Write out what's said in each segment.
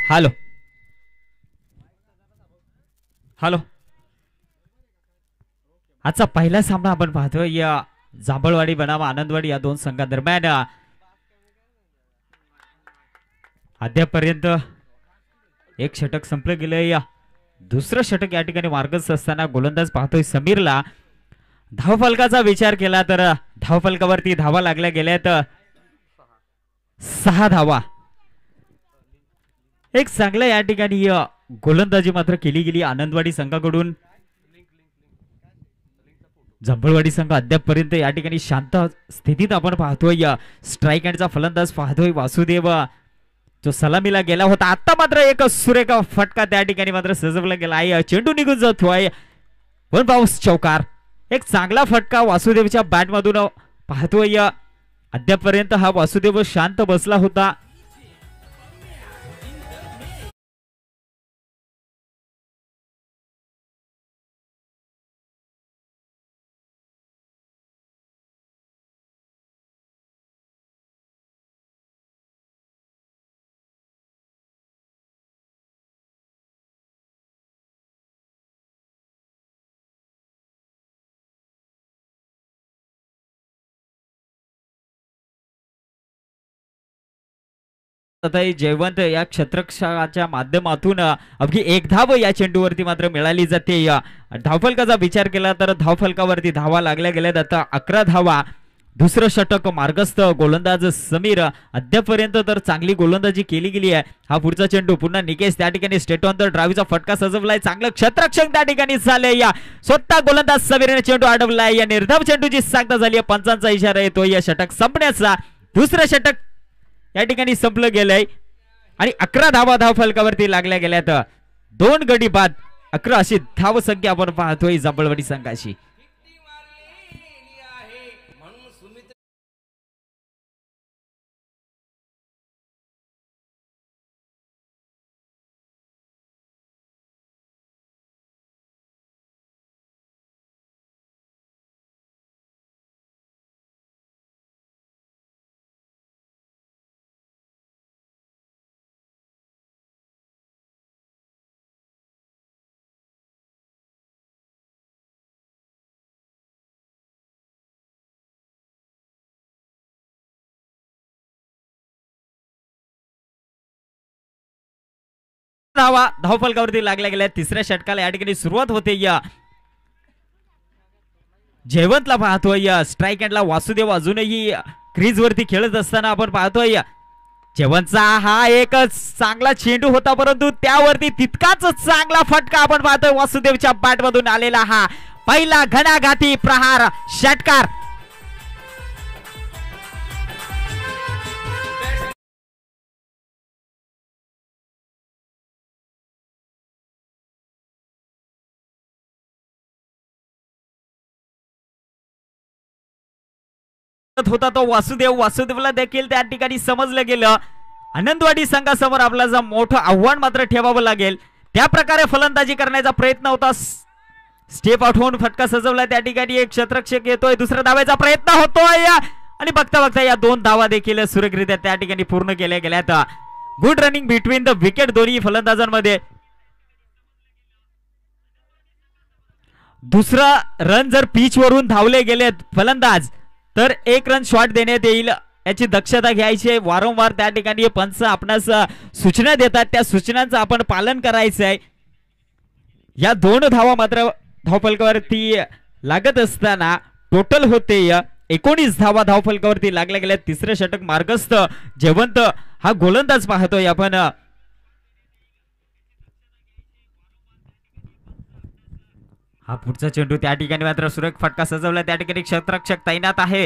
Hello hello. आजचा पहिला सामना आपण पाहतोय या जांभळवाडी बनाम आनंदवाडी या दोन संघांदरम्यान. अद्यापर्यंत एक षटक संपलं गेलंय. दुसरं षटक या ठिकाणी मार्गस्थ असताना गोलंदाज पाहतोय समीरला. धावफलकाचा विचार केला तर धावफलकावरती धावा लागल्या गेल्यात 6 धावा. एक चांगला या ठिकाणी गोलंदाजी मात्र केली गेली आनंदवाडी संघाकडून. जांभळवाडी संघ अद्यापर्यंत या ठिकाणी शांत स्थितीत आपण पाहतोय. स्ट्राईक हँडचा फलंदाज पाहतोय वासुदेव जो सलामीला गेला होता. आता मात्र एक सुरेख फटका त्या ठिकाणी मात्र सजवला गेला आहे. चेंडू निघून जातोय. वन बाउन्स चौकार. एक चांगला फटका वासुदेवच्या बॅट मधून पाहतोय. अद्यापर्यंत हा वासुदेव शांत बसला होता. जयवंत या क्षेत्ररक्षकाच्या माध्यमातून अवघी एक धाव या चेंडूवरती मात्र मिळाली जाते. धावफलकाचा विचार केला तर धावफलकावरती धावा लागल्या गेल्यात आता 11 धावा. दुसरं षटक मार्गस्थ गोलंदाज समीर. अद्यापर्यंत तर चांगली गोलंदाजी केली गेली आहे. हा पुढचा चेंडू पुन्हा निकेश त्या ठिकाणी स्टेट ऑन द ड्राईव्हचा फटका सजवलाय. चांगलं क्षेत्ररक्षक त्या ठिकाणी झालंय. स्वतः गोलंदाज समीरने चेंडू अडवलाय. या निर्धाव चेंडूची सांगता झाली. पंचांचा इशारा येतोय या षटक संपण्याचा. दुसरं षटक या ठिकाणी संपलं गेलंय आणि 11 धावा धावफलकावरती लागल्या गेल्यात. 2 गडी बाद 11 अशी धावसंख्या आपण पाहतोय जांभळवाडी संघाची. धावा धावफलकावरती लागल्या गेल्या. तिसऱ्या षटकाला या ठिकाणी सुरुवात होते. जयवंतला पाहतोय स्ट्राईक हँडला वासुदेव अजूनही क्रीज वरती खेळत असताना आपण पाहतोय. जयवंतचा हा एक चांगला चेंडू होता परंतु त्यावरती तितकाच चांगला फटका आपण पाहतोय वासुदेवच्या बॅट मधून आलेला हा पहिला घणाघाती प्रहार षटकार. होता तो वासुदेवला देखील त्या ठिकाणी समजलं गेलं. आनंदवाडी संघासमोर आपल्याला मोठं आव्हान मात्र ठेवावं लागेल. त्या प्रकारे फलंदाजी करण्याचा प्रयत्न होता. स्टेप आउट होऊन फटका सजवला. त्या ठिकाणी एक क्षेत्ररक्षक येतोय. दुसऱ्या धावाचा प्रयत्न होतोय आणि बघता बघता या 2 धावा देखील सुरेखरित्या त्या ठिकाणी पूर्ण केल्या गेल्यात. Good running between the wicket दोन्ही फलंदाजांमध्ये. दुसरा रन जर पिच वरून धावले गेलेत फलंदाज तर 1 रन शॉट देण्यात येईल याची दक्षता घ्यायची. वारंवार त्या ठिकाणी पंच आपणास सूचना देतात. त्या सूचनांचं आपण पालन करायचं आहे. या 2 धावा मात्र धावफलकावरती लागत असताना टोटल होते 19 धावा धावफलकावरती लागल्या गेल्या. तिसरं षटक मार्गस्थ जयवंत हा गोलंदाज पाहतोय आपण. हा पुढचा चेंडू त्या ठिकाणी मात्र सुरेख फटका सजवला. त्या ठिकाणी क्षेत्ररक्षक तैनात आहे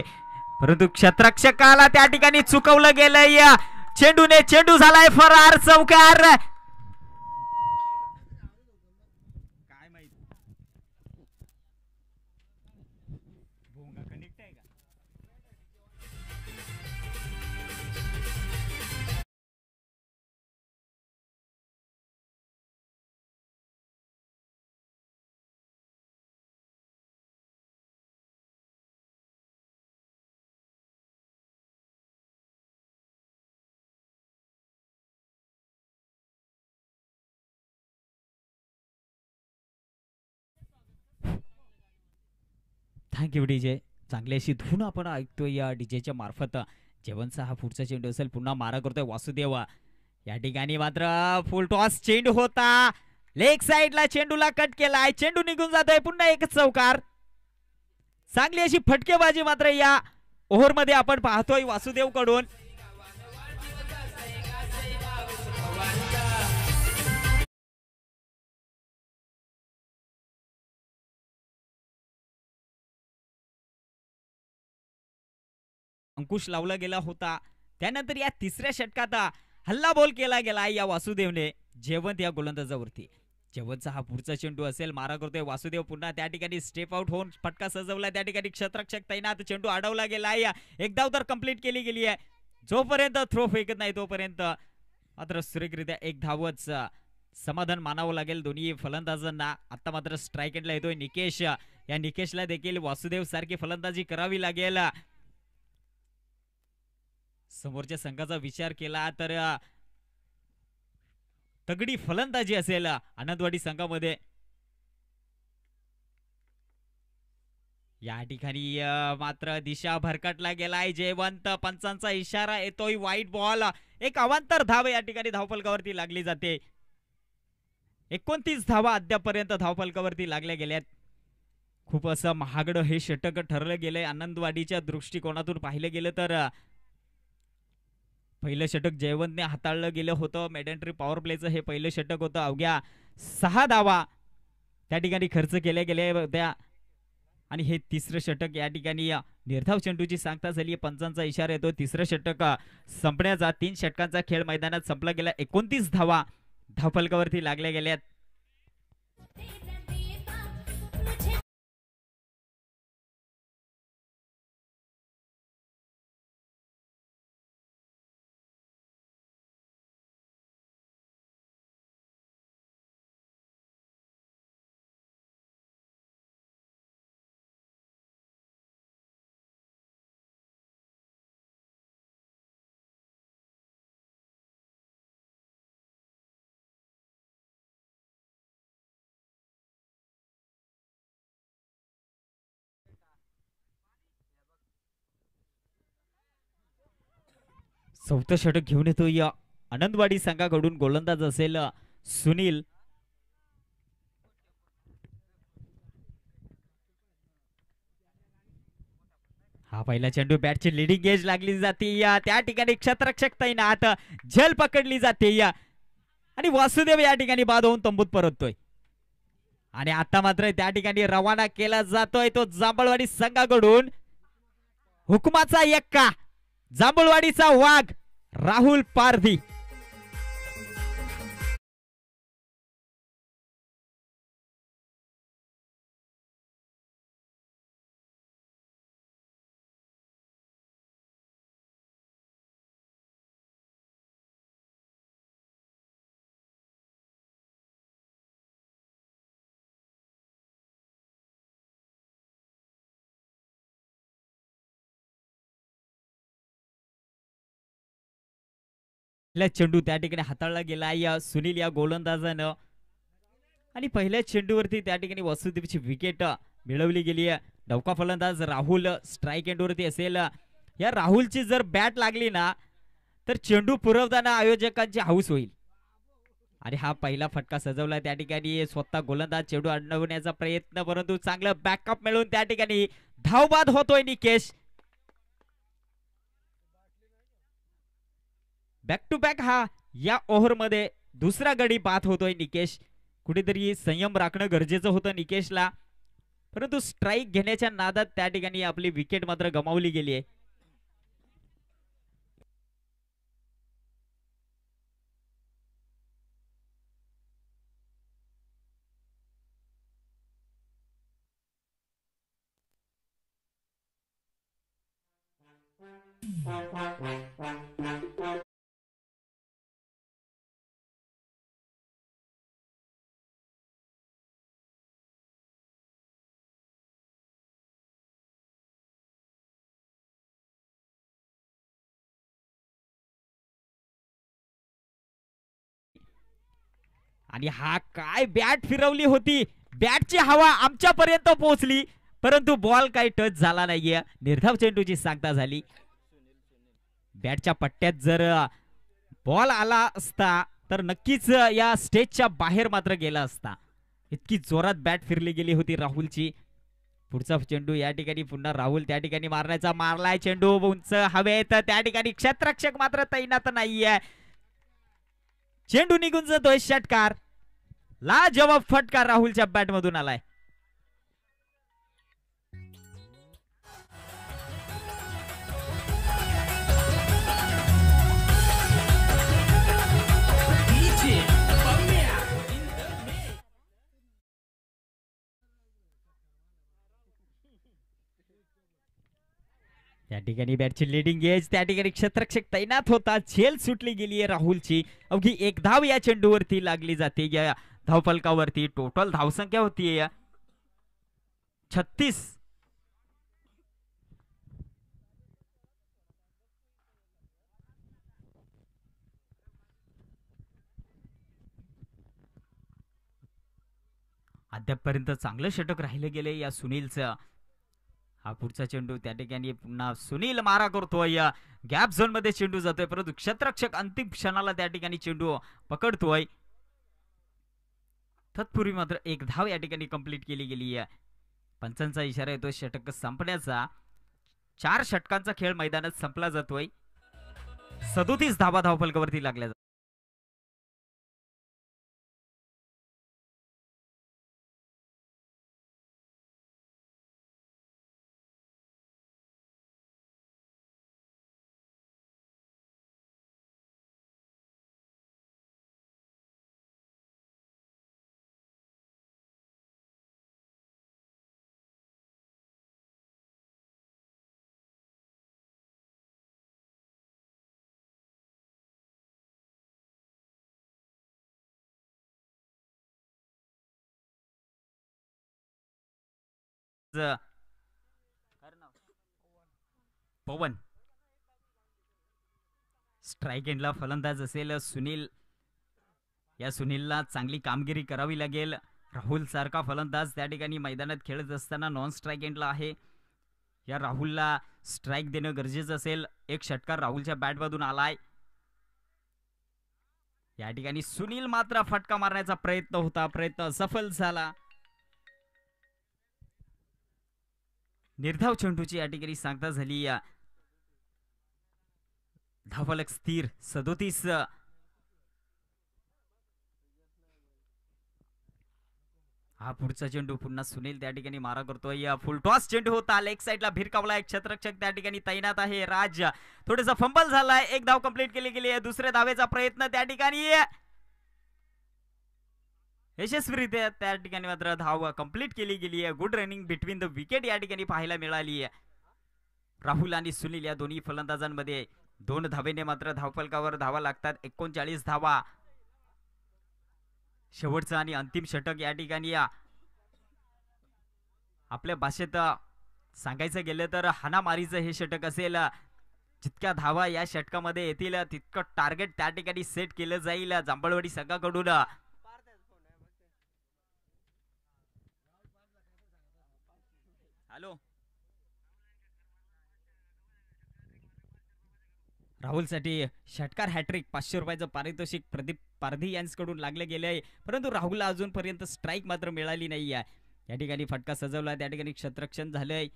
परंतु क्षेत्ररक्षकाला त्या ठिकाणी चुकवलं गेलंय. चेंडू झालाय फरार चौकार. Thank you DJ. चांगली अशी धून आपण ऐकतोय या डीजेच्या मार्फत. जेवणचा हा पुढचा चेंडू असेल, पुन्हा मारा करतोय वासुदेव. या ठिकाणी मात्र फुल टॉस चेंडू होता, लेग साइडला चेंडूला कट केलाय, चेंडू निघून जातोय, पुन्हा एक चौकार. चांगली अशी फटकेबाजी मात्र या ओव्हर मध्ये आपण पाहतोय वासुदेव कडून. अंकुश लावला गेला होता. त्यानंतर या तिसऱ्या षटकात हल्ला बॉल केला गेला या वासुदेवने जयवंत या गोलंदाजावरती. जयवंतचा हा पुढचा चेंडू असेल, मारा करतोय वासुदेव, पुन्हा त्या ठिकाणी स्टेप आउट होऊन फटका सजवला. त्या ठिकाणी क्षेत्ररक्षक तैनात, चेंडू अडवला गेलाय. एक धाव तर कंप्लीट केली गेली आहे. जोपर्यंत थ्रो फेकत नाही तोपर्यंत मात्र सुरेखरित्या एक धावच समाधान मानावं लागेल दोन्ही फलंदाजांना. आता मात्र स्ट्राईक एंडला येतोय निकेश. या निकेशला देखील वासुदेव सारखी फलंदाजी करावी लागेल. समोरच्या संघाचा विचार केला तर तगडी फलंदाजी असेल आनंदवाडी संघामध्ये. या ठिकाणी मात्र दिशा भरकटला गेलाय. जयवंत, पंचांचा इशारा येतोय, वाईट बॉल. एक अवांतर धाव या ठिकाणी धावफलकावरती लागली जाते. 29 धावा अद्यापर्यंत धावफलकावरती लागल्या गेल्यात. खूप असं महागडं हे षटक ठरलं गेलंय आनंदवाडीच्या दृष्टिकोनातून पाहिलं गेलं तर. पहिलं षटक जयवंतने हाताळलं गेलं होतं. मेडंट्री पॉवर प्लेचं हे पहिलं षटक होतं. अवघ्या 6 धावा त्या ठिकाणी खर्च केल्या गेल्या होत्या. आणि हे तिसरं षटक या ठिकाणी निर्धाव चेंडूची सांगता झाली. पंचांचा इशारा येतो. तिसरं षटक संपण्याचा, 3 षटकांचा खेळ मैदानात संपला गेला. 29 धावा धावफलकावरती लागल्या गेल्यात. चौथं षटक घेऊन येतो या आनंदवाडी संघाकडून. गोलंदाज असेल सुनील. हा पहिला चेंडू, बॅटची लिडिंग एज लागली जाते. त्या ठिकाणी क्षेत्ररक्षक तैनात, झेल पकडली जाते आणि वासुदेव या ठिकाणी बाद होऊन तंबूत परततोय. आणि आता मात्र त्या ठिकाणी रवाना केला जातोय तो जांभळवाडी संघाकडून. हुकमाचा एक्का, जांभळवाडीचा वाघ राहुल पारधी. चेंडू त्या ठिकाणी हाताळला गेला या सुनील या गोलंदाजानं. आणि पहिल्या चेंडूवरती त्या ठिकाणी वासुदेवची विकेट मिळवली गेली आहे. डौका फलंदाज राहुल स्ट्राईक एंडवरती असेल. या राहुलची जर बॅट लागली ना तर चेंडू पुरवताना आयोजकांची हाऊस होईल. आणि हा पहिला फटका सजवला त्या ठिकाणी स्वतः गोलंदाज चेंडू अडवण्याचा प्रयत्न, परंतु चांगलं बॅकअप मिळून त्या ठिकाणी धावबाद होतोय निकेश. बॅक टू बॅक हा या ओव्हर मध्ये दुसरा गडी बाद होतोय निकेश. कुठेतरी संयम राखणं गरजेचं होतं निकेशला, परंतु स्ट्राईक घेण्याच्या नादात त्या ठिकाणी आपली विकेट मात्र गमावली गेली आहे. आणि हा काय बॅट फिरवली होती, बॅटची हवा आमच्यापर्यंत पोहोचली, परंतु बॉल काही टच झाला नाहीये. निर्धाव चेंडूची सांगता झाली. बॅटच्या पट्ट्यात जर बॉल आला असता तर नक्कीच या स्टेजच्या बाहेर मात्र गेला असता. इतकी जोरात बॅट फिरली गेली होती राहुलची. पुढचा चेंडू या ठिकाणी पुन्हा राहुल त्या ठिकाणी मारण्याचा मारलाय चेंडू उंच हवेत. त्या ठिकाणी क्षेत्ररक्षक मात्र तैनात नाहीये. चेंडू निघून जातोय. षटकार. लाजवाब फटकार राहुलच्या बॅट मधून आलाय. त्या ठिकाणी बॅटची लीडिंग एज. त्या ठिकाणी क्षेत्ररक्षक तैनात होता. झेल सुटली गेली आहे राहुलची. अवघी एक धाव या चेंडूवरती लागली जाते. या धावफलकावरती टोटल धावसंख्या होती 36. अद्यापपर्यंत चांगलं षटक राहिलं गेले या सुनीलचं. हा पुढचा चेंडू त्या ठिकाणी पुन्हा सुनील मारा करतोय. गॅप झोन मध्ये चेंडू जातोय परंतु क्षेत्ररक्षक अंतिम क्षणाला त्या ठिकाणी चेंडू पकडतोय. तत्पूर्वी मात्र एक धाव या ठिकाणी कंप्लीट केली गेली आहे. पंचांचा इशारा येतोय षटक संपण्याचा. 4 षटकांचा खेळ मैदानात संपला जातोय. 37 धावा धावफलकावरती लागल्या. पवन स्ट्राइक एंडला फलंदाज असेल सुनील. या सुनीलला चांगली कामगिरी करावी लागेल. राहुल सारखा फलंदाज त्या ठिकाणी मैदानात खेळत असताना नॉन स्ट्राइक एंडला आहे. या राहुलला स्ट्राइक देणं गरजेचं असेल. एक षटकार राहुलच्या बॅट मधून आलाय. या ठिकाणी सुनील मात्र फटका मारण्याचा प्रयत्न होता. प्रयत्न सफल झाला. निर्धाव चेंडूची या ठिकाणी सांगता झाली. धावफलक स्थिर 37. हा पुढचा चेंडू पुन्हा सुनील त्या ठिकाणी मारा करतोय. फुल टॉस चेंडू होता. लेग साइडला भिरकावला. एक क्षेत्ररक्षक त्या ठिकाणी तैनात आहे. राज थोडासा फंबल झालाय. एक धाव कंप्लीट केली गेली आहे. दुसऱ्या धावेचा प्रयत्न त्या ठिकाणी यशस्वीरित्या त्या ठिकाणी मात्र धाव कंप्लीट केली गेली आहे. Good running between the wicket या ठिकाणी पाहायला मिळाली आहे. राहुल आणि सुनील या दोन्ही फलंदाजांमध्ये 2 धावेने मात्र धावफलकावर धावा लागतात. 39 धावा. शेवटचं आणि अंतिम षटक या ठिकाणी आपल्या भाषेत सांगायचं गेलं तर हाणामारीचं हे षटक असेल. जितक्या धावा या षटकामध्ये येतील तितकं टार्गेट त्या ठिकाणी सेट केलं जाईल जांभळवाडी संघाकडून. हॅलो राहुलसाठी षटकार हॅट्रिक 500 रुपयाचं पारितोषिक प्रदीप पारधी यांच्याकडून लागले गेले आहे. परंतु राहुलला अजूनपर्यंत स्ट्राइक मात्र मिळाली नाही आहे. या ठिकाणी फटका सजवला. त्या ठिकाणी क्षेत्ररक्षण झालंय.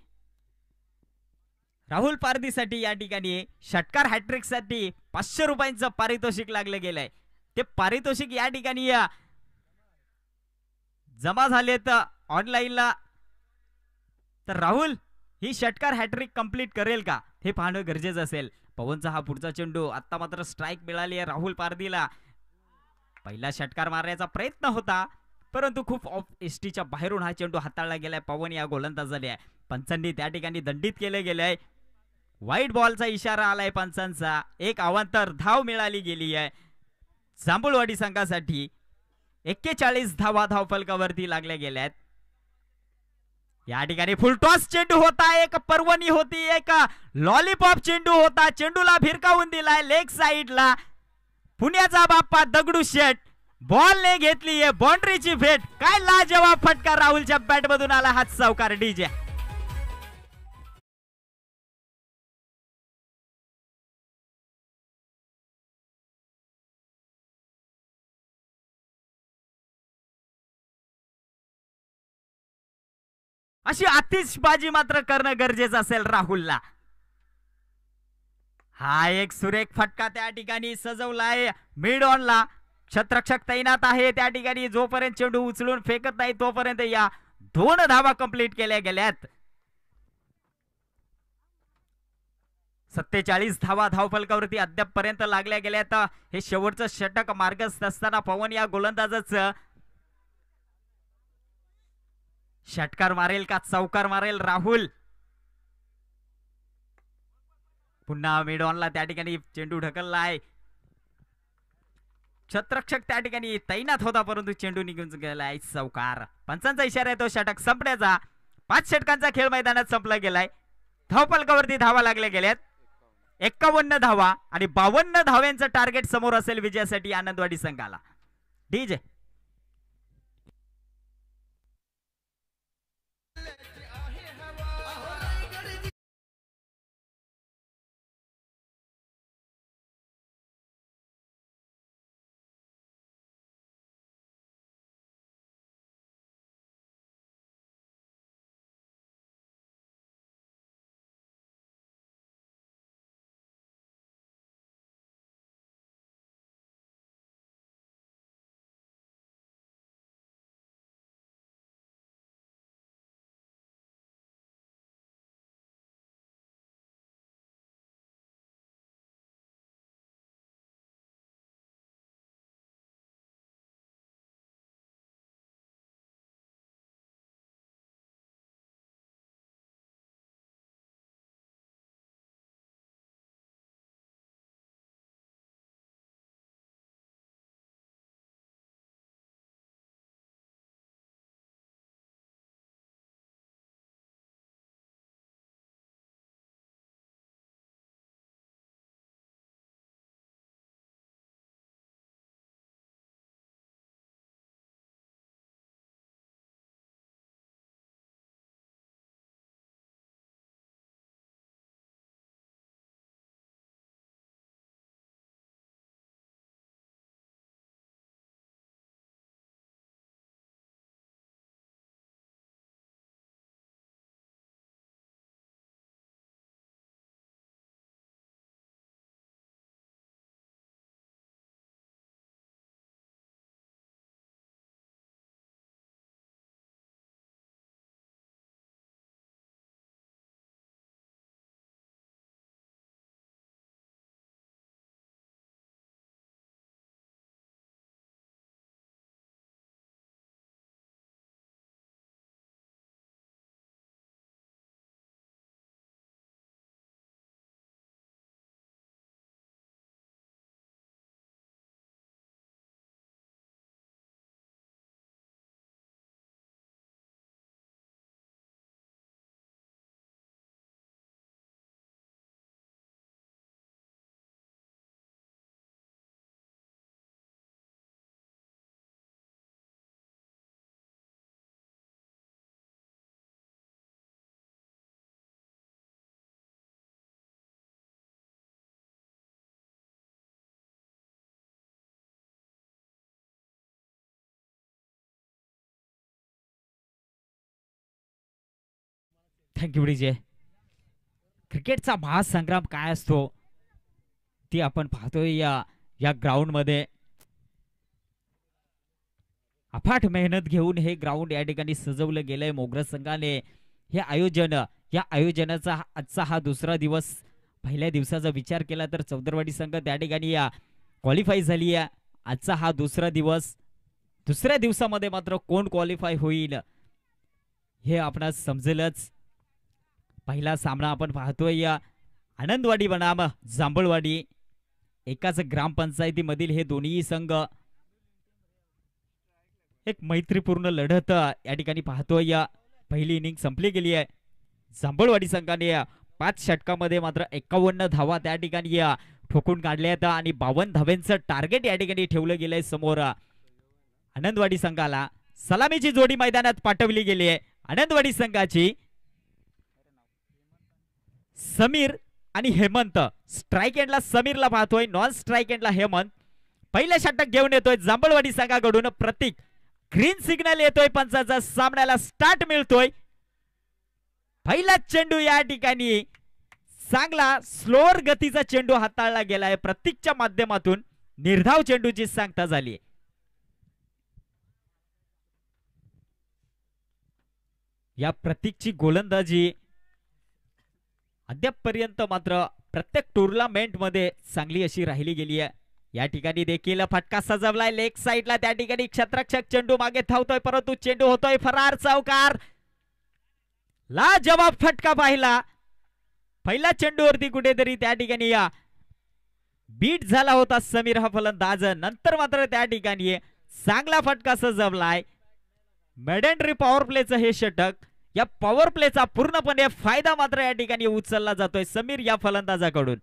राहुल पारधीसाठी या ठिकाणी षटकार हॅट्रिक साठी 500 रुपयांचं पारितोषिक लागले गेलंय. ते पारितोषिक या ठिकाणी जमा झालेत ऑनलाईनला. तर राहुल ही षटकार हॅट्रिक कंप्लीट करेल का हे पाहणं गरजेचं असेल. पवनचा हा पुढचा चेंडू. आता मात्र स्ट्राइक मिळाली आहे राहुल पारधीला. पहिला षटकार मारण्याचा प्रयत्न होता परंतु खूप ऑफ एसटीच्या बाहेरून हा चेंडू हाताळला गेलाय. पवन या गोलंदाजाने पंचांनी त्या ठिकाणी दंडित केले गेले. वाईट बॉलचा इशारा आलाय पंचांचा. एक अवांतर धाव मिळाली गेली आहे जांभूळवाडी संघासाठी. 41 धावा धावफलकावरती लागल्या गेल्यात. या ठिकाणी फुल टॉस चेंडू होता. एक पर्वणी होती. एक लॉलीपॉप चेंडू होता. चेंडूला भिरकावून दिलाय लेग साइडला. पुण्याचा बाप्पा दगडूशेठ बॉलने घेतली आहे बाउंड्रीची भेट. काय लाजवाब फटका राहुलच्या बॅट मधून आला हात सावकार डीजे. अशी आतिषबाजी मात्र करणं गरजेचं असेल राहुलला. हा एक सुरेख फटका त्या ठिकाणी सजवलाय मिड ऑनला. क्षेत्ररक्षक तैनात आहे त्या ठिकाणी. जोपर्यंत चेंडू उचलून फेकत नाही तोपर्यंत या 2 धावा कंप्लीट केल्या गेल्यात. 47 धावा धावफलकावरती अद्याप पर्यंत लागल्या गेल्यात. हे शेवटचं षटक मार्गस्थ असताना पवन या गोलंदाजच षटकार मारेल का चौकार मारेल राहुल. पुन्हा मिड ऑनला त्या ठिकाणी चेंडू ढकलला आहे. क्षेत्ररक्षक त्या ठिकाणी तैनात होता परंतु चेंडू निघून गेलाय. चौकार. पंचांचा इशारा आहे तो षटक संपण्याचा. 5 षटकांचा खेळ मैदानात संपला गेलाय. धावफलकावरती धावा लागल्या गेल्यात 51 धावा आणि 52 धाव्यांचं टार्गेट समोर असेल विजयासाठी आनंदवाडी संघाला. DJ thank you DJ. क्रिकेटचा महासंग्राम काय असतो ती आपण पाहतोय या ग्राउंड मध्ये. अफाट मेहनत घेऊन हे ग्राउंड या ठिकाणी सजवलं गेलंय मोगरा संघाने. हे आयोजन या आयोजनाचा आजचा हा दुसरा दिवस. पहिल्या दिवसाचा विचार केला तर चौदरवाडी संघ त्या ठिकाणी क्वालिफाय झाली आहे. आजचा हा दुसरा दिवस. दुसऱ्या दिवसामध्ये मात्र कोण क्वालिफाय होईल हे आपणास समजेलच. पहिला सामना आपण पाहतोय आनंदवाडी बनाम जांभळवाडी. एकाच ग्रामपंचायतीमधील हे दोन्ही संघ एक मैत्रीपूर्ण लढत या ठिकाणी पाहतोय. पहिली इनिंग संपली गेली आहे. जांभळवाडी संघाने 5 षटकामध्ये मात्र 51 धावा त्या ठिकाणी ठोकून काढल्या आहेत आणि 52 धावांचं टार्गेट या ठिकाणी ठेवलं गेलंय समोर. आनंदवाडी संघाला सलामीची जोडी मैदानात पाठवली गेली आहे. आनंदवाडी संघाची समीर आणि हेमंत. स्ट्राइक एंडला समीरला पाहतोय, नॉन स्ट्राइक एंडला हेमंत. पहिलं षटक घेऊन येतोय जांभळवाडी संघाकडून प्रतीक. ग्रीन सिग्नल येतोय पंचाचा. सामन्याला स्टार्ट मिळतोय. पहिला चेंडू या ठिकाणी चांगला स्लोअर गतीचा चेंडू हाताळला गेलाय प्रतीकच्या माध्यमातून. निर्धाव चेंडूची सांगता झाली. या प्रतीकची गोलंदाजी अद्यापपर्यंत मात्र प्रत्येक टुर्नामेंट मध्ये चांगली अशी राहिली गेली आहे. या ठिकाणी देखील फटका सजवलाय लेग साइडला. त्या ठिकाणी क्षेत्ररक्षक चेंडू मागे धावतोय परंतु चेंडू होतोय फरार. चौकार. लाजवाब फटका पाहिला. पहिल्या चेंडूवरती कुठेतरी त्या ठिकाणी या बीट झाला होता समीर हा फलंदाज. नंतर मात्र त्या ठिकाणी चांगला फटका सजवलाय. मेडेंटरी पॉवर प्लेचं हे षटक. या पॉवर प्लेचा पूर्णपणे फायदा मात्र या ठिकाणी उचलला जातोय समीर या फलंदाजाकडून.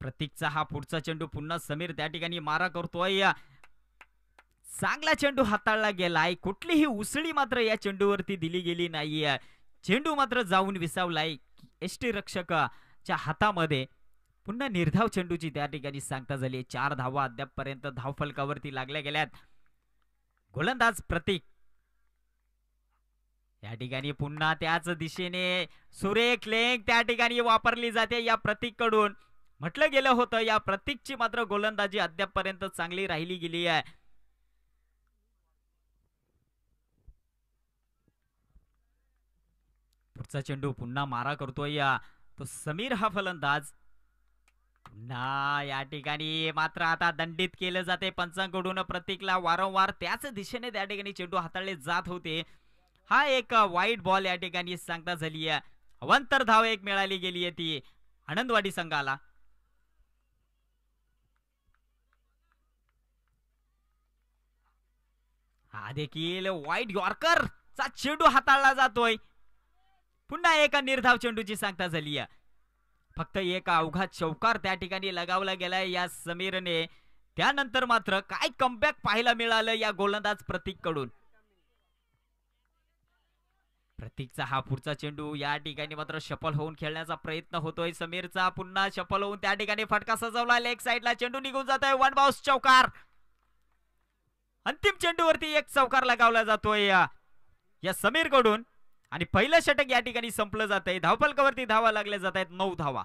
प्रतीकचा हा पुढचा चेंडू पुन्हा समीर त्या ठिकाणी मारा करतोय. चांगला चेंडू हाताळला गेलाय. कुठलीही उसळी मात्र या चेंडूवरती दिली गेली नाहीये. चेंडू मात्र जाऊन विसावलाय एष्टी रक्षकाच्या हातामध्ये. पुन्हा निर्धाव चेंडूची त्या ठिकाणी सांगता झाली. 4 धावा अद्यापपर्यंत धावफलकावरती लागल्या गेल्यात. गोलंदाज प्रतीक या ठिकाणी पुन्हा त्याच दिशेने सुरेख लेग त्या ठिकाणी वापरली जाते या प्रतीक कडून. म्हटलं गेलं होतं या प्रतीकची मात्र गोलंदाजी अद्यापपर्यंत चांगली राहिली गेली आहे. पुढचा चेंडू पुन्हा मारा करतोय या तो समीर हा फलंदाज. पुन्हा या ठिकाणी मात्र आता दंडित केलं जाते पंचांकडून. प्रतीकला वारंवार त्याच दिशेने त्या ठिकाणी चेंडू हाताळले जात होते. हा एक वाईट बॉल या ठिकाणी सांगता झाली आहे. अवंतर धाव एक मिळाली गेली आहे ती आनंदवाडी संघाला. हा देखील वाईट यॉर्कर चा चेंडू हाताळला जातोय. पुन्हा एका निर्धाव चेंडूची सांगता झाली आहे. फक्त एक अवघा चौकार त्या ठिकाणी लगावला गेलाय या समीरने. त्यानंतर मात्र काय कमबॅक पाहायला मिळालं या गोलंदाज प्रतीक कडून. प्रतीकचा हा पुढचा चेंडू या ठिकाणी मात्र शफल होऊन खेळण्याचा प्रयत्न होतोय समीरचा. पुन्हा शफल होऊन त्या ठिकाणी फटका सजवला लेग साइडला. चेंडू निघून जातोय. वन बाउन्स चौकार. अंतिम चेंडूवरती एक चौकार लगावला जातोय या समीर कडून. आणि पहिलं षटक या ठिकाणी संपलं जात आहे. धावफलकावरती धावा लागल्या जात आहेत 9 धावा.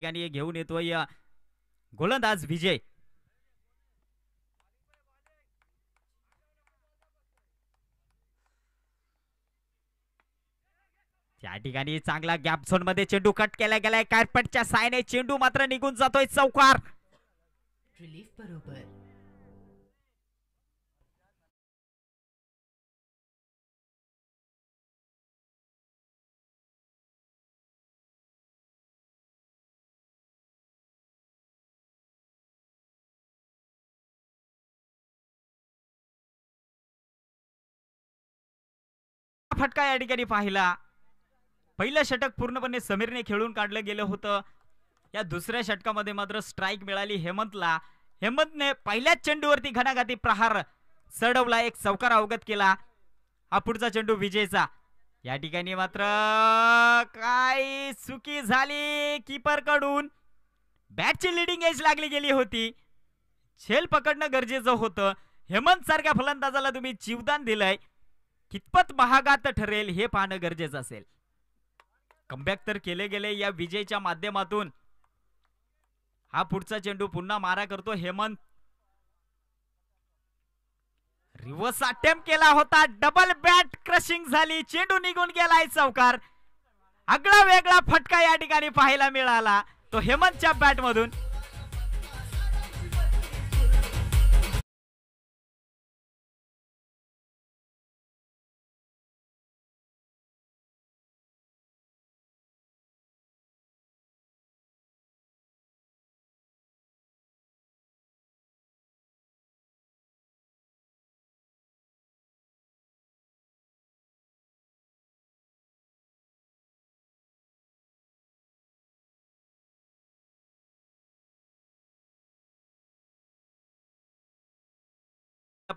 ठिकाणी घेऊन येतोय गोलंदाज विजय. त्या ठिकाणी चांगला गॅप झोन मध्ये चेंडू कट केला गेलाय. कार्पेटच्या सायने चेंडू मात्र निघून जातोय. चौकार. रिलीफ बरोबर. फटका या ठिकाणी पाहिला. पहिलं षटक पूर्णपणे समीरने खेळून काढलं गेलं होतं. या दुसऱ्या षटकामध्ये मात्र स्ट्राइक मिळाली हेमंतला. हेमंतने पहिल्याच चेंडूवरती घणाघाती प्रहार चढवला. एक चौकार अवगत केला. हा पुढचा चेंडू विजयचा. या ठिकाणी मात्र काय चुकी झाली कीपर कडून. बॅटची लीडिंग एज लागली गेली होती. झेल पकडणं गरजेचं होतं. हेमंत सारख्या फलंदाजाला तुम्ही जीवदान दिलंय. कितपत महागात ठरेल हे पाहणं गरजेचं असेल. कमबॅक तर केले गेले या विजयच्या माध्यमातून. हा पुढचा चेंडू पुन्हा मारा करतो हेमंत. रिव्हर्स अटेम्प्ट केला होता. डबल बॅट क्रशिंग झाली. चेंडू निघून गेलाय. चौकार. आगळा वेगळा फटका या ठिकाणी पाहायला मिळाला तो हेमंतच्या बॅट मधून.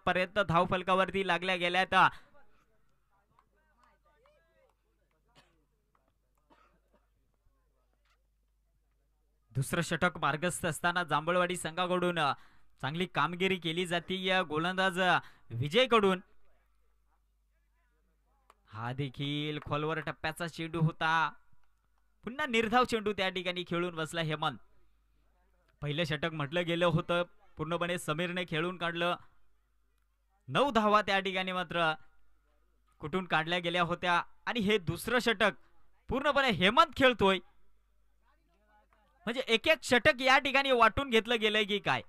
पर्यंत धाव फलकावरती लागल्या गेल्यात. दुसरं षटक मार्गस्थ असताना जांभळवाडी संघाकडून चांगली कामगिरी केली जाते या गोलंदाज विजय कडून. हा देखील खोलवर टप्प्याचा चेंडू होता. पुन्हा निर्धाव चेंडू त्या ठिकाणी खेळून बसला हेमंत. पहिलं षटक म्हटलं गेलं होतं पूर्णपणे समीरने खेळून काढलं. 9 धावा त्या ठिकाणी मात्र कुठून काढल्या गेल्या होत्या आणि हे दुसरं षटक पूर्णपणे हेमंत खेळतोय. म्हणजे एक एक षटक या ठिकाणी वाटून घेतलं गेलंय की काय.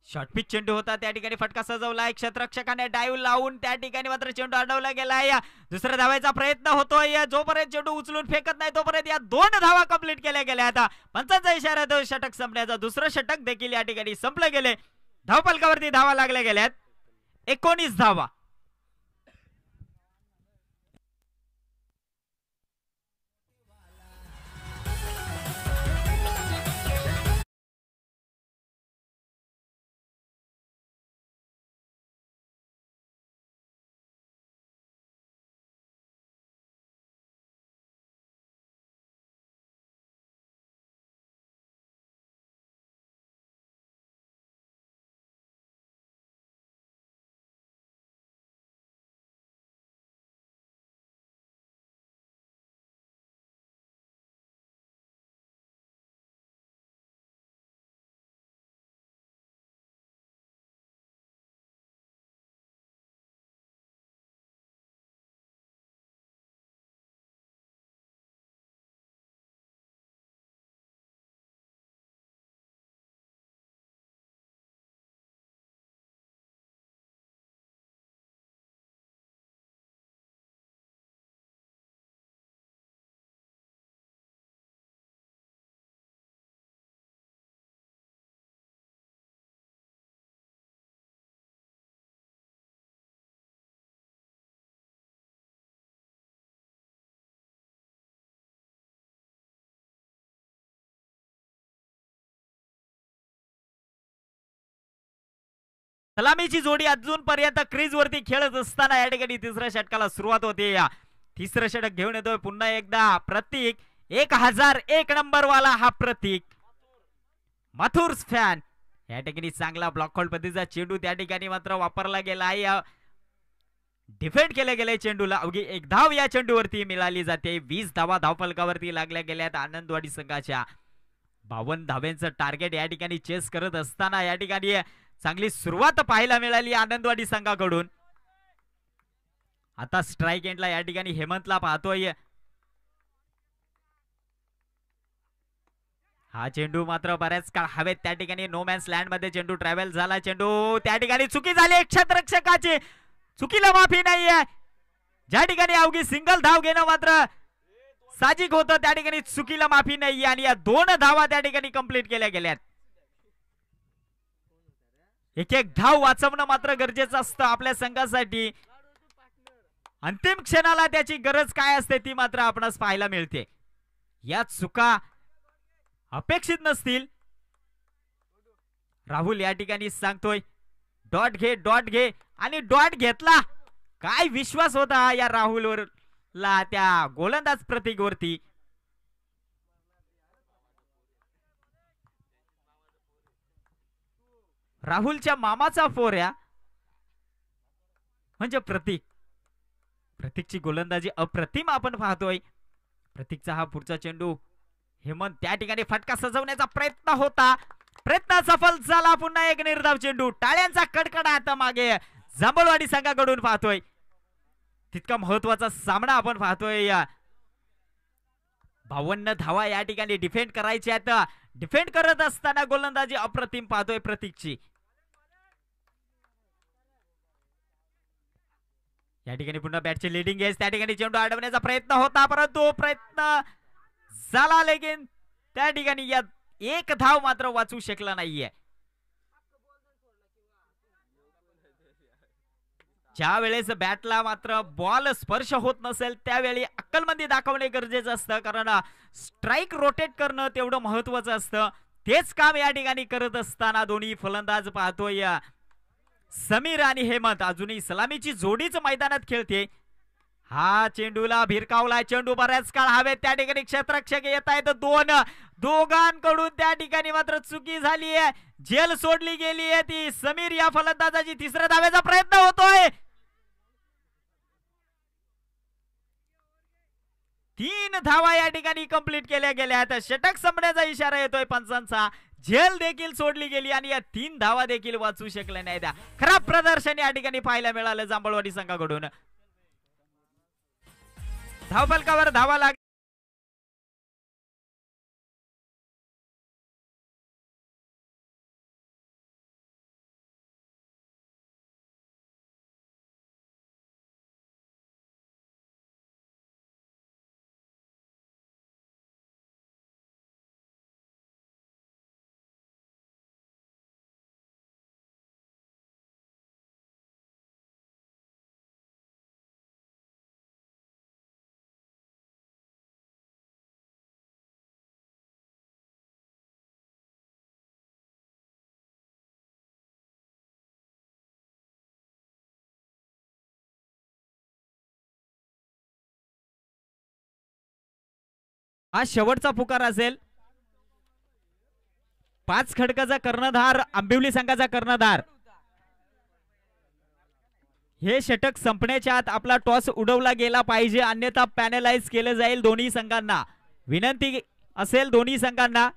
शॉर्ट पिच चेंडू होता त्या ठिकाणी फटका सजवलाय. क्षेत्ररक्षकाने डाईव्ह लावून त्या ठिकाणी मात्र चेंडू अडवला गेलाय. दुसऱ्या धावायचा प्रयत्न होतोय. जोपर्यंत चेंडू उचलून फेकत नाही तोपर्यंत या 2 धावा कंप्लीट केल्या गेल्या. आता पंचांचा इशारा देऊन षटक संपण्याचा. दुसरं षटक देखील या ठिकाणी संपलं गेले. धावफलकावरती धावा लागल्या गेल्यात 19 धावा. सलामीची जोडी अजूनपर्यंत क्रीज वरती खेळत असताना या ठिकाणी तिसऱ्या षटकाला सुरुवात होते. तिसरं षटक घेऊन येतोय पुन्हा एकदा प्रतीक. 1001 नंबर वाला हा प्रतीक मथुर्स फॅन. या ठिकाणी चांगला ब्लॉक होल्ड पद्धतीचा चेंडू त्या ठिकाणी मात्र वापरला गेला आहे. डिफेंड केले गेले चेंडूला. अवघी 1 धाव या चेंडूवरती मिळाली जाते. 20 धावा धावफलकावरती लागल्या गेल्यात आनंदवाडी संघाच्या. 52 धाव्यांचं टार्गेट या ठिकाणी चेस करत असताना या ठिकाणी चांगली सुरुवात पाहायला मिळाली आनंदवाडी संघाकडून. आता स्ट्राइक एंडला या ठिकाणी हेमंतला पाहतोय. हा चेंडू मात्र बऱ्याच काळ हवेत त्या ठिकाणी नो मॅन्स लँड मध्ये चेंडू ट्रॅव्हल झाला. चेंडू त्या ठिकाणी चुकी झाली. क्षेत्ररक्षकाची चुकीला माफी नाहीये. ज्या ठिकाणी अवघी सिंगल धाव घेणं मात्र साहजिक होतं त्या ठिकाणी चुकीला माफी नाहीये आणि या 2 धावा त्या ठिकाणी कंप्लीट केल्या गेल्यात. एक एक धाव वाचवणं मात्र गरजेचं असतं आपल्या संघासाठी. अंतिम क्षणाला त्याची गरज काय असते ती मात्र आपणास पाहायला मिळते. या चुका अपेक्षित नसतील. राहुल या ठिकाणी सांगतोय डॉट घे आणि डॉट घेतला. काय विश्वास होता या राहुलवर ला त्या गोलंदाज प्रतीक वरती. राहुलच्या मामाचा फोर्या म्हणजे प्रतीकची गोलंदाजी अप्रतिम आपण पाहतोय. प्रतीकचा हा पुढचा चेंडू हेमंत त्या ठिकाणी फटका सजवण्याचा प्रयत्न होता. प्रयत्न सफल झाला. पुन्हा एक निर्धाव चेंडू. टाळ्यांचा कडकडाट मागे जांभळवाडी संघाकडून पाहतोय तितका महत्वाचा सामना आपण पाहतोय या 52 धावा या ठिकाणी डिफेंड करायची आहेत डिफेंड करत असताना गोलंदाजी अप्रतिम पाहतोय प्रतीकची या ठिकाणी पुन्हा बॅटची लीडिंग एज त्या ठिकाणी चेंडू अडवण्याचा प्रयत्न होता परंतु प्रयत्न झाला लेकिन त्या ठिकाणी या एक धाव मात्र वाचू शकला नाहीये ज्या वेळेस बॅटला मात्र बॉल स्पर्श होत नसेल त्यावेळी अक्कलमंदी दाखवणे गरजेचं असतं कारण स्ट्राइक रोटेट करणं तेवढं महत्वाचं असतं तेच काम या ठिकाणी करत असताना दोन्ही फलंदाज पाहतोय समीर आणि हेमंत अजूनही सलामीची जोडीच मैदानात खेळते हा चेंडूला भिरकावलाय चेंडू बऱ्याच काळ हवेत त्या ठिकाणी क्षेत्ररक्षक येत आहेत दोघांकडून त्या ठिकाणी मात्र चुकी झाली आहे झेल सोडली गेली आहे ती समीर या फलंदाजाची तिसऱ्या धावेचा प्रयत्न होतोय 3 धावा या ठिकाणी कंप्लीट केल्या गेल्या आहेत षटक संपण्याचा इशारा येतोय पंचांचा झेल देखील सोडली गेली आणि या 3 धावा देखील वाचू शकल्या नाहीत खराब प्रदर्शन या ठिकाणी पाहायला मिळालं जांभळवाडी संघाकडून धावफलकावर धावा लाग हा शेवटचा पुकार असेल 5 खडकाचा कर्णधार आंबिवली संघाचा कर्णधार हे षटक संपण्याच्या आत आपला टॉस उडवला गेला पाहिजे अन्यथा पॅनलाइज केले जाईल दोन्ही संघांना विनंती असेल दोन्ही संघांना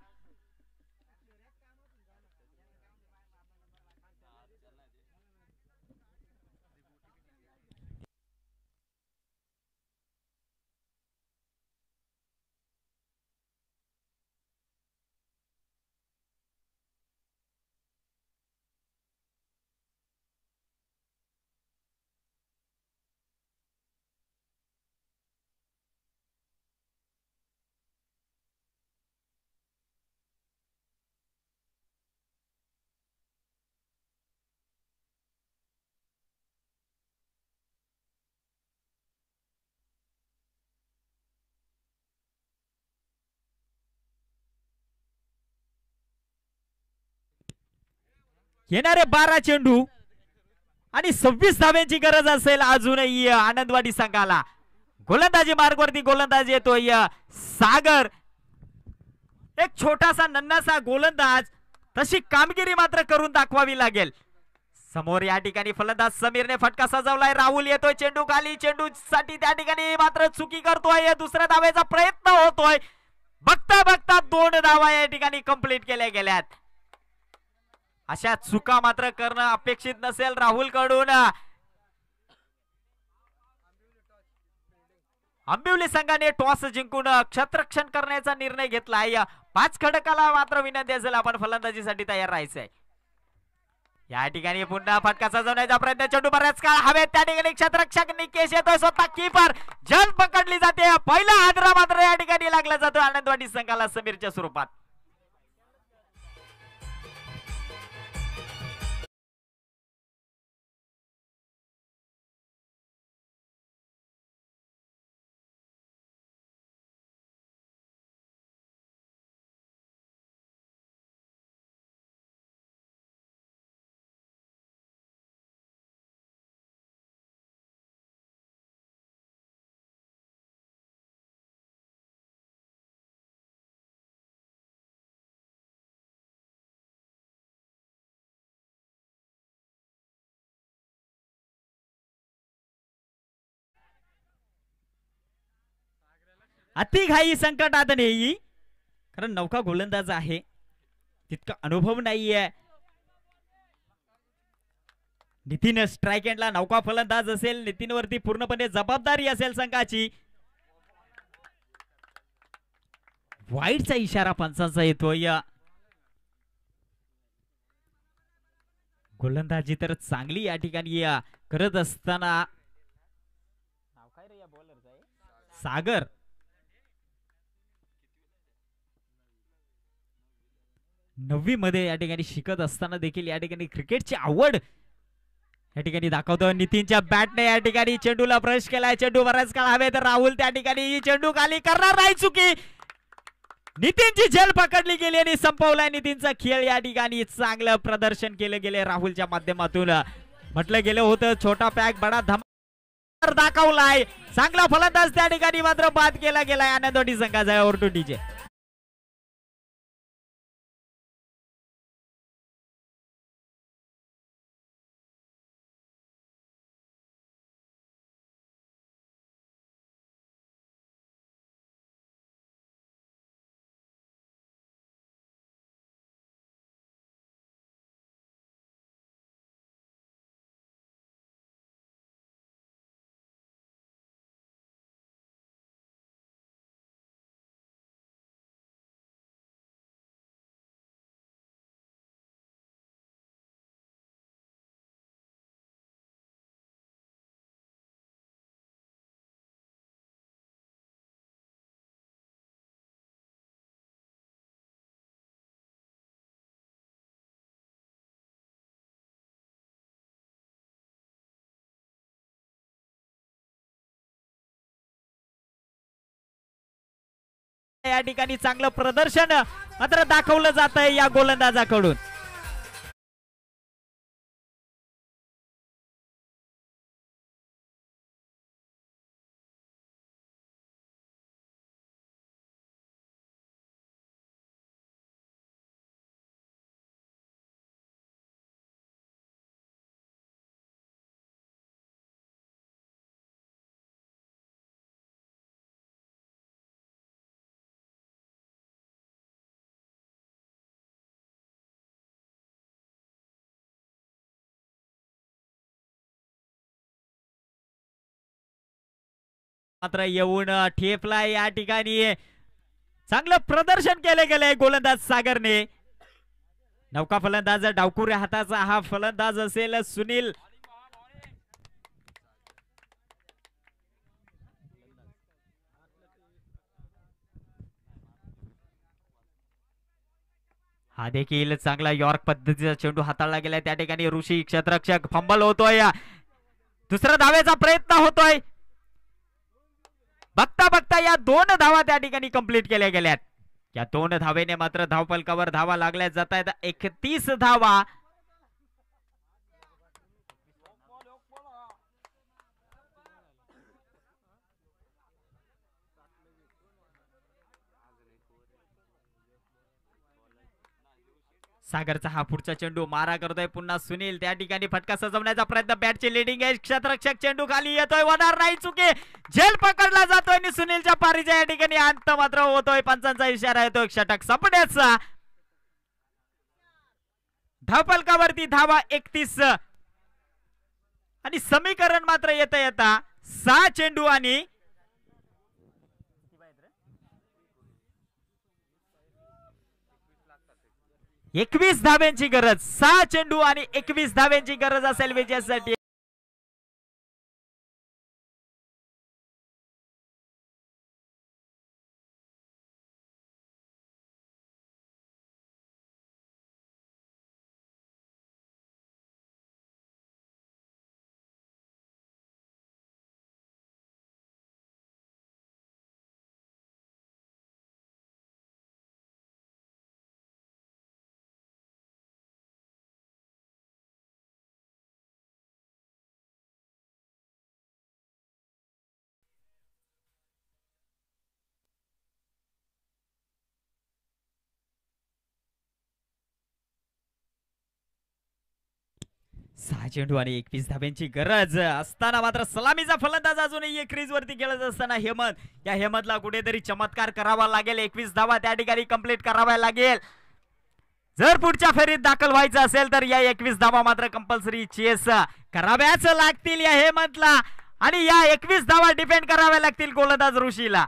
येणारे 12 चेंडू आणि 26 धाव्यांची गरज असेल अजूनही आनंदवाडी संघाला गोलंदाजी मार्गवरती गोलंदाज येतोय सागर एक छोटासा नन्हासा गोलंदाज तशी कामगिरी मात्र करून दाखवावी लागेल समोर या ठिकाणी फलंदाज समीरने फटका सजवलाय राहुल येतोय चेंडू खाली चेंडू साठी त्या ठिकाणी मात्र चुकी करतोय दुसऱ्या धावेचा प्रयत्न होतोय बघता बघता 2 धावा या ठिकाणी कंप्लीट केल्या गेल्यात अशा चुका मात्र करणं अपेक्षित नसेल राहुल कडून आंबिवली संघाने टॉस जिंकून क्षेत्ररक्षण करण्याचा निर्णय घेतला आहे 5 खडकाला मात्र विनंती असेल आपण फलंदाजीसाठी तयार राहायचंय या ठिकाणी पुन्हा फटका सजवण्याचा प्रयत्न चेंडू बऱ्याच काळ हवेत त्या ठिकाणी क्षेत्ररक्षक निकेश येतोय स्वतः कीपर जन पकडली जाते पहिला हादरा मात्र या ठिकाणी लागला जातो आनंदवाडी संघाला समीरच्या स्वरूपात अतिघाई संकटात नाही कारण नौका गोलंदाज आहे तितका अनुभव नाहीये नितीन स्ट्राइक एंडला नौका फलंदाज असेल, नितीनवरती पूर्णपणे जबाबदारी असेल संघाची. वाईडचा इशारा पंचांचा येतोय. गोलंदाजी तर चांगली या ठिकाणी करत असताना नाव काय रे या बॉलरचं? सागर. नववी मध्ये या ठिकाणी शिकत असताना देखील या ठिकाणी क्रिकेटची आवड या ठिकाणी दाखवतो. नितीनच्या बॅटने या ठिकाणी चेंडूला प्रवेश केलाय. चेंडू बराच काळ हवे तर राहुल त्या ठिकाणी चेंडू खाली करणार नाही चुकी. नितीनची झेल पकडली गेली आणि संपवलाय नितीनचा खेळ. या ठिकाणी चांगलं प्रदर्शन केलं गेले राहुलच्या माध्यमातून. म्हटलं गेलं होतं छोटा पॅक बडा धमाका दाखवलाय. चांगला फलंदाज त्या ठिकाणी मात्र बाद केला गेलाय. आनंदवाडी संघाचा ओव्हर टू डीजे. या ठिकाणी चांगलं प्रदर्शन मात्र दाखवलं जात आहे या गोलंदाजाकडून. मात्र येऊन ठेपला या ठिकाणी चांगलं प्रदर्शन केले गेले गोलंदाज सागरने. नौका फलंदाज डावकुऱ्या हाताचा हा फलंदाज असेल सुनील. हा देखील चांगला यॉर्क पद्धतीचा चेंडू हाताळला गेलाय. त्या ठिकाणी ऋषी क्षेत्ररक्षक फंबल होतोय. दुसरा धावेचा प्रयत्न होतोय. बघता बघता या 2 धावा त्या ठिकाणी कंप्लीट केल्या गेल्यात. या 2 धावेने मात्र धावफलकावर धावा लागल्या जात आहेत. 31 धावा. सागरचा हा पुढचा चेंडू मारा करतोय पुन्हा सुनील. त्या ठिकाणी फटका सजवण्याचा प्रयत्न. बॅटची लीडिंग आहे. क्षेत्ररक्षक चेंडू खाली येतोय. होणार नाही चुकी. झेल पकडला जातोय आणि सुनीलच्या पारीच्या या ठिकाणी अंत मात्र होतोय. पंचांचा इशारा येतोय षटक संपण्याचा. धावफलकावरती धावा 31 आणि समीकरण मात्र येता येता 6 चेंडू आणि 21 धाव्यांची गरज. 6 चेंडू आणि 21 धाव्यांची गरज असेल विजयासाठी. सहा चेंडू आणि 21 धाब्यांची गरज असताना मात्र सलामीचा फलंदाज अजूनही क्रीज वरती खेळत असताना हेमंत, या हेमंतला कुठेतरी चमत्कार करावा लागेल. 21 धावा त्या ठिकाणी कंप्लीट कराव्या लागेल. जर पुढच्या फेरीत दाखल व्हायचं असेल तर या 21 धावा मात्र कंपल्सरी चेस कराव्याच लागतील या हेमंतला आणि या 21 धावा डिफेंड कराव्या लागतील गोलंदाज ऋषीला।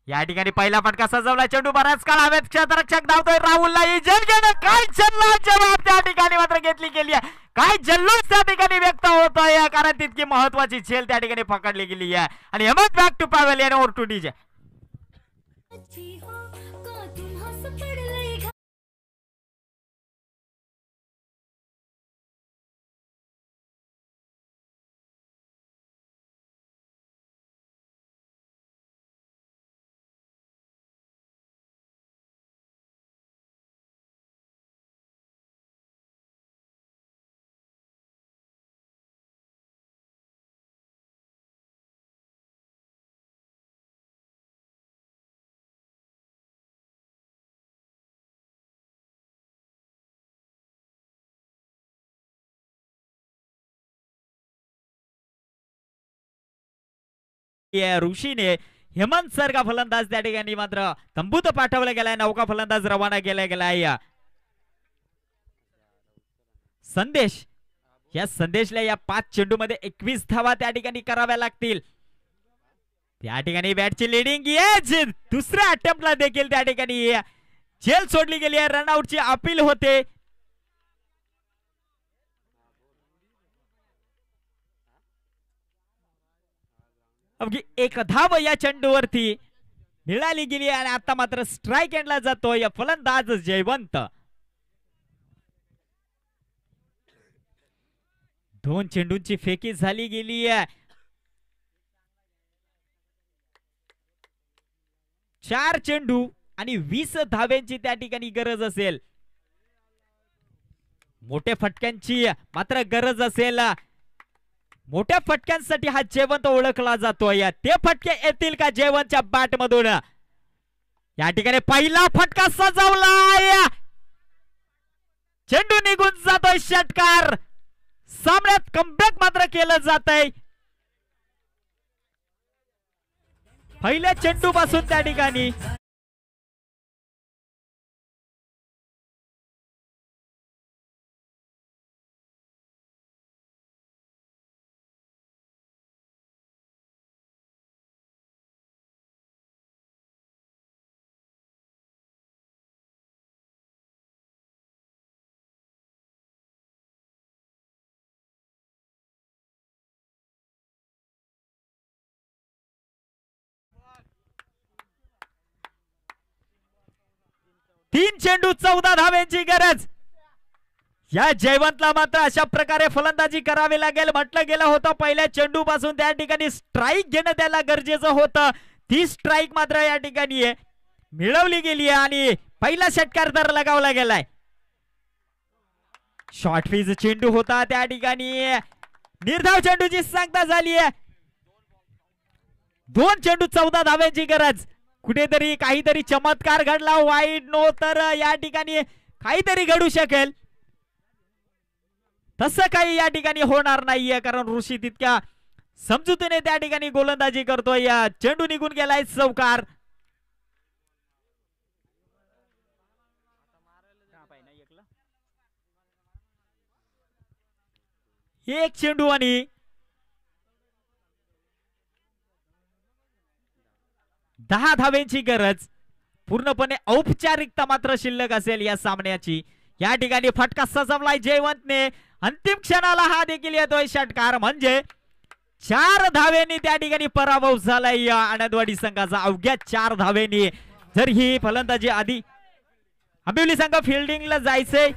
या ठिकाणी पहिला फटका सजवला, चेंडू बराच काळ हवेत, क्षेत्ररक्षक धावतोय, राहुलला इजल घेणं काय जल्लोष जवाब त्या ठिकाणी मात्र घेतली गेली आहे, काय जल्लोष त्या ठिकाणी व्यक्त होतोय कारण तितकी महत्वाची झेल त्या ठिकाणी पकडली गेली आहे आणि Hemant back to pavilion over to DJ. ऋषीने हेमंत सर का फलंदाज त्या ठिकाणी मात्र तंबूत पाठवला गेलाय, नौका फलंदाज रवाना केला गेलाय। संदेश या संदेशला या 5 चेंडू मध्ये 21 धावा त्या ठिकाणी कराव्या लागतील। त्या ठिकाणी बॅटची लीडिंग एज दुसऱ्या अटेम्प्टला देखील त्या ठिकाणी झेल सोडली गेली आहे, रनआउटची अपील होते। अवघी 1 धाव या चेंडूवरती मिळाली गेली आणि आता मात्र स्ट्राइक एंडला जातोय फलंदाज जयवंत। 2 चेंडूंची फेकी झाली गेली आहे, 4 चेंडू आणि 20 धाव्यांची त्या ठिकाणी गरज असेल, मोठ्या फटक्यांची मात्र गरज असेल। मोठ्या फटक्यांसाठी हा जयवंत ओळखला जातोय, ते फटके येतील का जयवंतच्या बॅट मधून। या ठिकाणी पहिला फटका सजवलाय, चेंडू निघून जातोय, षटकार, सामन्यात कमबॅक मात्र केलं जातंय। पहिल्या चेंडू पासून त्या ठिकाणी तीन चेंडू 14 धाव्यांची गरज। या जयवंतला मात्र अशा प्रकारे फलंदाजी करावी लागेल, म्हटलं गेलं होतं पहिल्या चेंडू पासून त्या ठिकाणी स्ट्राइक घेणं त्याला गरजेचं होतं, ती स्ट्राइक मात्र या ठिकाणी मिळवली गेली आहे आणि पहिला षटकार तर लगावला गेलाय। शॉर्ट फीज चेंडू होता, त्या ठिकाणी निर्धाव चेंडूची सांगता झाली आहे। 2 चेंडू 14 धाव्यांची गरज, कुठेतरी काहीतरी चमत्कार घडला, वाईट नो तर या ठिकाणी काहीतरी घडू शकेल, तसं काही या ठिकाणी होणार नाहीये कारण ऋषी तितक्या समजुतीने त्या ठिकाणी गोलंदाजी करतोय। या चेंडू निघून गेलाय, चौकार। एक चेंडू आणि 10 धाव्यांची गरज, पूर्णपणे औपचारिकता मात्र शिल्लक असेल या सामन्याची। या ठिकाणी फटका सजवलाय जयवंतने, अंतिम क्षणाला हा देखील येतोय षटकार, म्हणजे 4 धावेंनी त्या ठिकाणी पराभव झालाय या आनंदवाडी संघाचा। अवघ्या 4 धावेंनी जर ही फलंदाजी आधी आंबिवली संघ फिल्डिंगला जायचंय